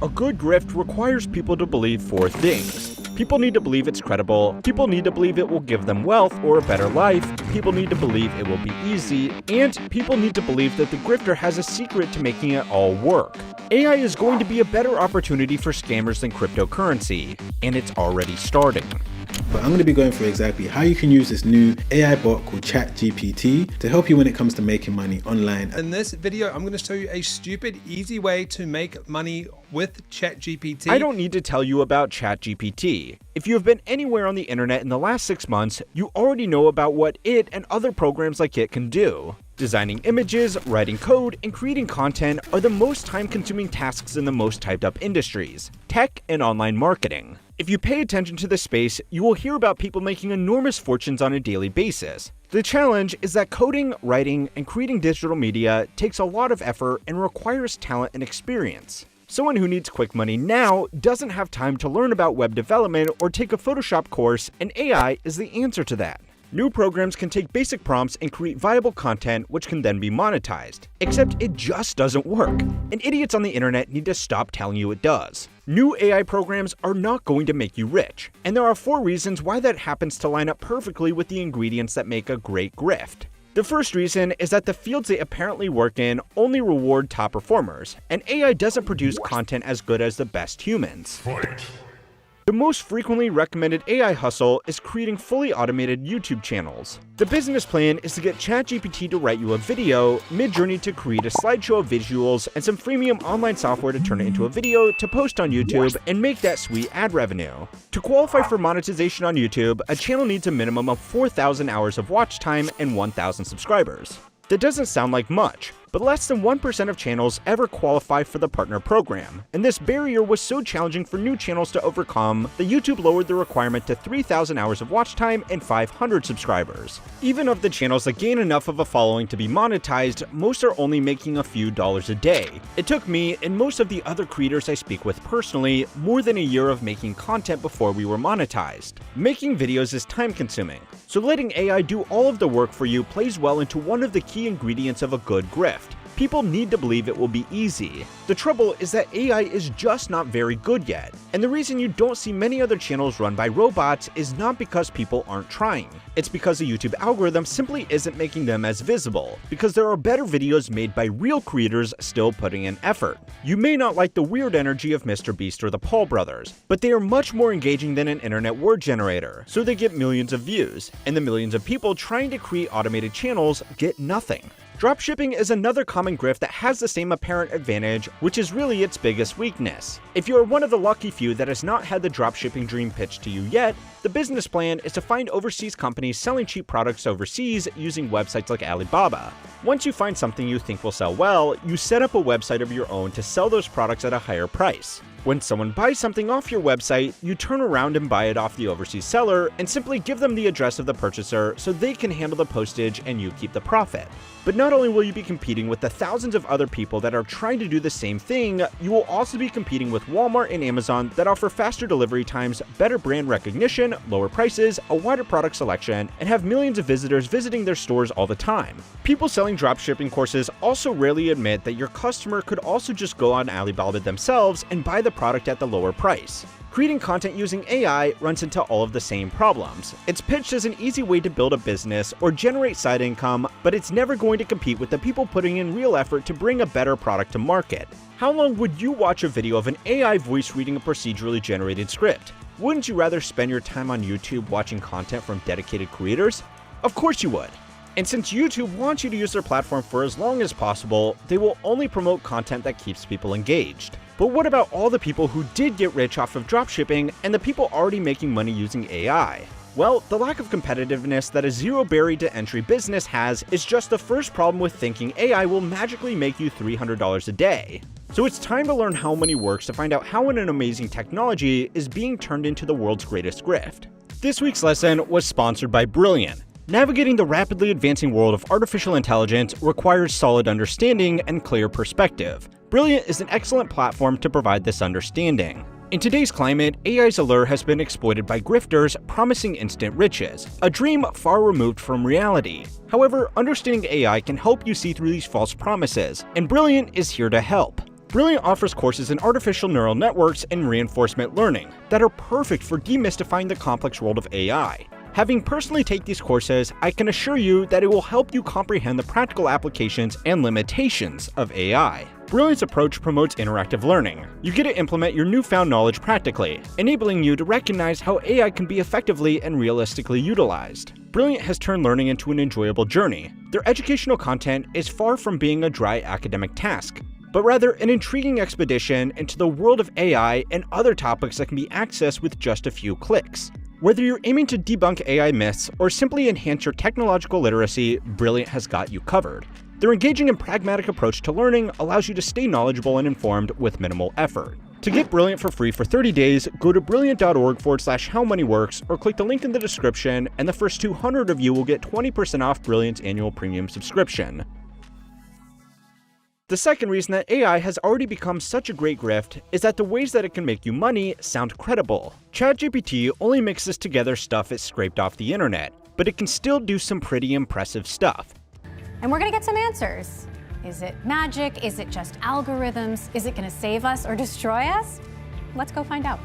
A good grift requires people to believe 4 things. People need to believe it's credible, people need to believe it will give them wealth or a better life, people need to believe it will be easy, and people need to believe that the grifter has a secret to making it all work. AI is going to be a better opportunity for scammers than cryptocurrency, and it's already starting. But I'm going to be going through exactly how you can use this new AI bot called ChatGPT to help you when it comes to making money online. In this video, I'm going to show you a stupid, easy way to make money with ChatGPT. I don't need to tell you about ChatGPT. If you have been anywhere on the internet in the last 6 months, you already know about what it and other programs like it can do. Designing images, writing code, and creating content are the most time-consuming tasks in the most typed-up industries, tech and online marketing. If you pay attention to this space, you will hear about people making enormous fortunes on a daily basis. The challenge is that coding, writing, and creating digital media takes a lot of effort and requires talent and experience. Someone who needs quick money now doesn't have time to learn about web development or take a Photoshop course, and AI is the answer to that. New programs can take basic prompts and create viable content which can then be monetized. Except it just doesn't work, and idiots on the internet need to stop telling you it does. New AI programs are not going to make you rich, and there are 4 reasons why that happens to line up perfectly with the ingredients that make a great grift. The first reason is that the fields they apparently work in only reward top performers, and AI doesn't produce content as good as the best humans. The most frequently recommended AI hustle is creating fully automated YouTube channels. The business plan is to get ChatGPT to write you a video, Midjourney to create a slideshow of visuals, and some freemium online software to turn it into a video to post on YouTube and make that sweet ad revenue. To qualify for monetization on YouTube, a channel needs a minimum of 4,000 hours of watch time and 1,000 subscribers. That doesn't sound like much, but less than 1% of channels ever qualify for the partner program, and this barrier was so challenging for new channels to overcome that YouTube lowered the requirement to 3,000 hours of watch time and 500 subscribers. Even of the channels that gain enough of a following to be monetized, most are only making a few dollars a day. It took me, and most of the other creators I speak with personally, more than a year of making content before we were monetized. Making videos is time consuming, so letting AI do all of the work for you plays well into one of the key ingredients of a good grift. People need to believe it will be easy. The trouble is that AI is just not very good yet, and the reason you don't see many other channels run by robots is not because people aren't trying. It's because the YouTube algorithm simply isn't making them as visible, because there are better videos made by real creators still putting in effort. You may not like the weird energy of Mr. Beast or the Paul brothers, but they are much more engaging than an internet word generator, so they get millions of views, and the millions of people trying to create automated channels get nothing. Dropshipping is another common grift that has the same apparent advantage, which is really its biggest weakness. If you are one of the lucky few that has not had the dropshipping dream pitched to you yet, the business plan is to find overseas companies selling cheap products overseas using websites like Alibaba. Once you find something you think will sell well, you set up a website of your own to sell those products at a higher price. When someone buys something off your website, you turn around and buy it off the overseas seller and simply give them the address of the purchaser so they can handle the postage and you keep the profit. But not only will you be competing with the thousands of other people that are trying to do the same thing, you will also be competing with Walmart and Amazon that offer faster delivery times, better brand recognition, lower prices, a wider product selection, and have millions of visitors visiting their stores all the time. People selling dropshipping courses also rarely admit that your customer could also just go on Alibaba themselves and buy the product at the lower price. Creating content using AI runs into all of the same problems. It's pitched as an easy way to build a business or generate side income, but it's never going to compete with the people putting in real effort to bring a better product to market. How long would you watch a video of an AI voice reading a procedurally generated script? Wouldn't you rather spend your time on YouTube watching content from dedicated creators? Of course you would. And since YouTube wants you to use their platform for as long as possible, they will only promote content that keeps people engaged. But what about all the people who did get rich off of dropshipping and the people already making money using AI? Well, the lack of competitiveness that a zero barrier to entry business has is just the first problem with thinking AI will magically make you $300 a day. So it's time to learn how money works to find out how an amazing technology is being turned into the world's greatest grift. This week's lesson was sponsored by Brilliant. Navigating the rapidly advancing world of artificial intelligence requires solid understanding and clear perspective. Brilliant is an excellent platform to provide this understanding. In today's climate, AI's allure has been exploited by grifters promising instant riches, a dream far removed from reality. However, understanding AI can help you see through these false promises, and Brilliant is here to help. Brilliant offers courses in artificial neural networks and reinforcement learning that are perfect for demystifying the complex world of AI. Having personally taken these courses, I can assure you that it will help you comprehend the practical applications and limitations of AI. Brilliant's approach promotes interactive learning. You get to implement your newfound knowledge practically, enabling you to recognize how AI can be effectively and realistically utilized. Brilliant has turned learning into an enjoyable journey. Their educational content is far from being a dry academic task, but rather an intriguing expedition into the world of AI and other topics that can be accessed with just a few clicks. Whether you're aiming to debunk AI myths or simply enhance your technological literacy, Brilliant has got you covered. Their engaging and pragmatic approach to learning allows you to stay knowledgeable and informed with minimal effort. To get Brilliant for free for 30 days, go to brilliant.org/howmoneyworks or click the link in the description, and the first 200 of you will get 20% off Brilliant's annual premium subscription. The second reason that AI has already become such a great grift is that the ways that it can make you money sound credible. ChatGPT only mixes together stuff it scraped off the internet, but it can still do some pretty impressive stuff. And we're gonna get some answers. Is it magic? Is it just algorithms? Is it gonna save us or destroy us? Let's go find out.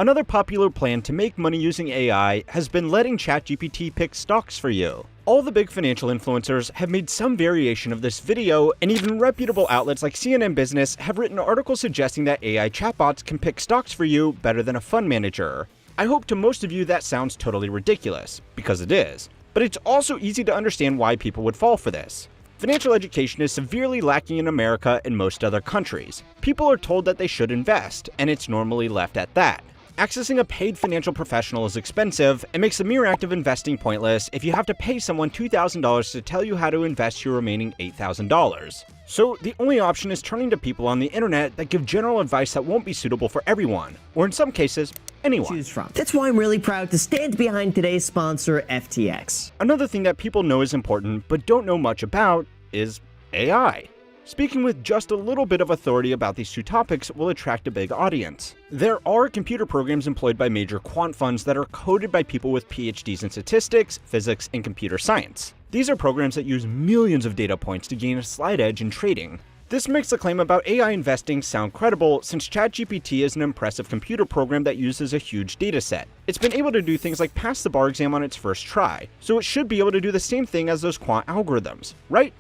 Another popular plan to make money using AI has been letting ChatGPT pick stocks for you. All the big financial influencers have made some variation of this video, and even reputable outlets like CNN Business have written articles suggesting that AI chatbots can pick stocks for you better than a fund manager. I hope to most of you that sounds totally ridiculous, because it is. But it's also easy to understand why people would fall for this. Financial education is severely lacking in America and most other countries. People are told that they should invest, and it's normally left at that. Accessing a paid financial professional is expensive and makes the mere act of investing pointless if you have to pay someone $2,000 to tell you how to invest your remaining $8,000. So the only option is turning to people on the internet that give general advice that won't be suitable for everyone, or in some cases, anyone. Choose from. That's why I'm really proud to stand behind today's sponsor, FTX. Another thing that people know is important but don't know much about is AI. Speaking with just a little bit of authority about these two topics will attract a big audience. There are computer programs employed by major quant funds that are coded by people with PhDs in statistics, physics, and computer science. These are programs that use millions of data points to gain a slight edge in trading. This makes the claim about AI investing sound credible since ChatGPT is an impressive computer program that uses a huge dataset. It's been able to do things like pass the bar exam on its first try, so it should be able to do the same thing as those quant algorithms, right?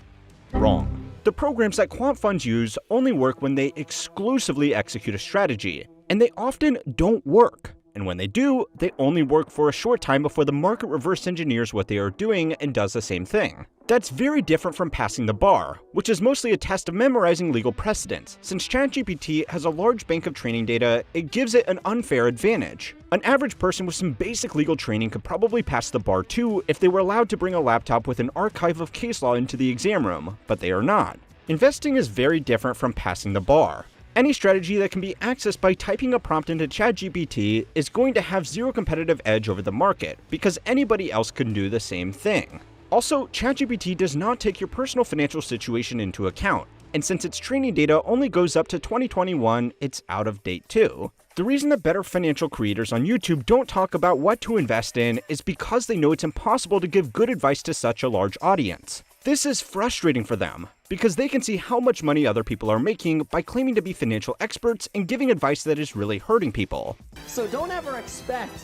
Wrong. The programs that quant funds use only work when they exclusively execute a strategy, and they often don't work. And when they do, they only work for a short time before the market reverse engineers what they are doing and does the same thing. That's very different from passing the bar, which is mostly a test of memorizing legal precedents. Since ChatGPT has a large bank of training data, it gives it an unfair advantage. An average person with some basic legal training could probably pass the bar too if they were allowed to bring a laptop with an archive of case law into the exam room, but they are not. Investing is very different from passing the bar. Any strategy that can be accessed by typing a prompt into ChatGPT is going to have zero competitive edge over the market, because anybody else can do the same thing. Also, ChatGPT does not take your personal financial situation into account, and since its training data only goes up to 2021, it's out of date too. The reason that better financial creators on YouTube don't talk about what to invest in is because they know it's impossible to give good advice to such a large audience. This is frustrating for them, because they can see how much money other people are making by claiming to be financial experts and giving advice that is really hurting people. So don't ever expect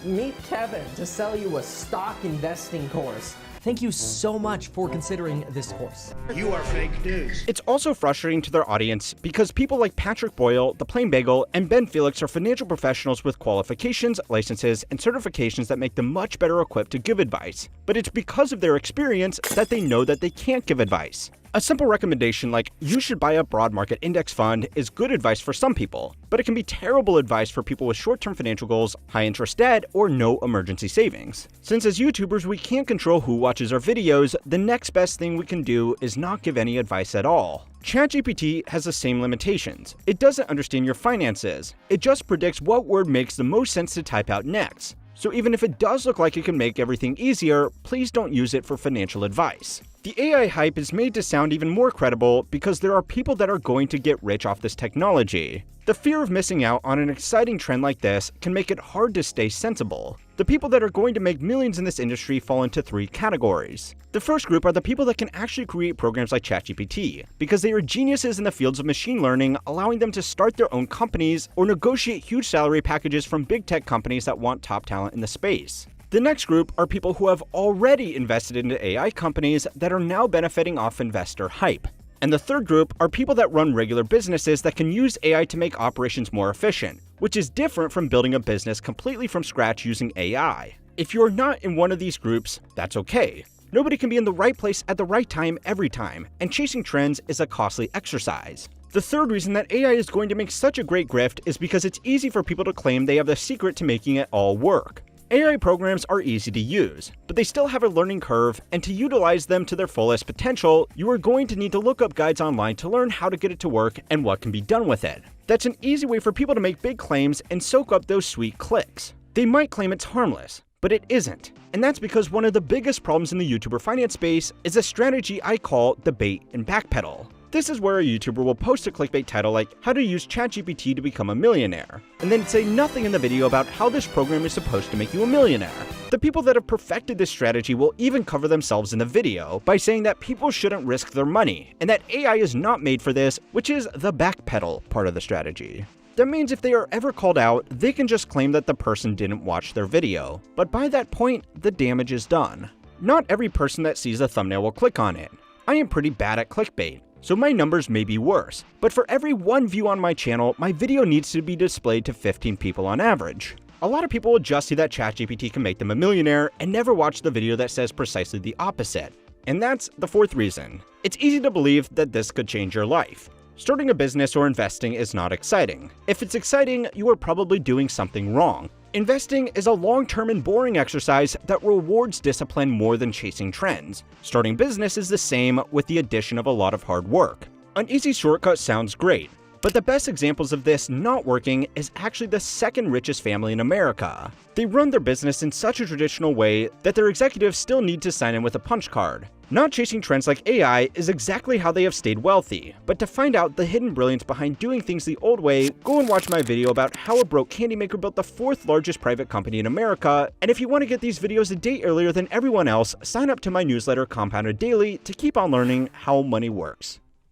Meet Kevin to sell you a stock investing course. Thank you so much for considering this course. You are fake news. It's also frustrating to their audience because people like Patrick Boyle, The Plain Bagel, and Ben Felix are financial professionals with qualifications, licenses, and certifications that make them much better equipped to give advice. But it's because of their experience that they know that they can't give advice. A simple recommendation like, you should buy a broad market index fund is good advice for some people, but it can be terrible advice for people with short-term financial goals, high interest debt, or no emergency savings. Since as YouTubers we can't control who watches our videos, the next best thing we can do is not give any advice at all. ChatGPT has the same limitations. It doesn't understand your finances. It just predicts what word makes the most sense to type out next. So even if it does look like it can make everything easier, please don't use it for financial advice. The AI hype is made to sound even more credible because there are people that are going to get rich off this technology. The fear of missing out on an exciting trend like this can make it hard to stay sensible. The people that are going to make millions in this industry fall into 3 categories. The first group are the people that can actually create programs like ChatGPT, because they are geniuses in the fields of machine learning, allowing them to start their own companies or negotiate huge salary packages from big tech companies that want top talent in the space. The next group are people who have already invested into AI companies that are now benefiting off investor hype. And the third group are people that run regular businesses that can use AI to make operations more efficient, which is different from building a business completely from scratch using AI. If you're not in one of these groups, that's okay. Nobody can be in the right place at the right time every time, and chasing trends is a costly exercise. The third reason that AI is going to make such a great grift is because it's easy for people to claim they have the secret to making it all work. AI programs are easy to use, but they still have a learning curve, and to utilize them to their fullest potential, you are going to need to look up guides online to learn how to get it to work and what can be done with it. That's an easy way for people to make big claims and soak up those sweet clicks. They might claim it's harmless, but it isn't. And that's because one of the biggest problems in the YouTuber finance space is a strategy I call the bait and backpedal. This is where a YouTuber will post a clickbait title like "How to use ChatGPT to become a millionaire," and then say nothing in the video about how this program is supposed to make you a millionaire. The people that have perfected this strategy will even cover themselves in the video by saying that people shouldn't risk their money, and that AI is not made for this, which is the backpedal part of the strategy. That means if they are ever called out, they can just claim that the person didn't watch their video, but by that point, the damage is done. Not every person that sees a thumbnail will click on it. I am pretty bad at clickbait, so my numbers may be worse, but for every 1 view on my channel, my video needs to be displayed to 15 people on average. A lot of people will just see that ChatGPT can make them a millionaire and never watch the video that says precisely the opposite. And that's the fourth reason. It's easy to believe that this could change your life. Starting a business or investing is not exciting. If it's exciting, you are probably doing something wrong. Investing is a long-term and boring exercise that rewards discipline more than chasing trends. Starting business is the same with the addition of a lot of hard work. An easy shortcut sounds great, but the best examples of this not working is actually the second richest family in America. They run their business in such a traditional way that their executives still need to sign in with a punch card. Not chasing trends like AI is exactly how they have stayed wealthy, but to find out the hidden brilliance behind doing things the old way, go and watch my video about how a broke candy maker built the 4th largest private company in America, and if you want to get these videos a day earlier than everyone else, sign up to my newsletter Compounded Daily to keep on learning how money works.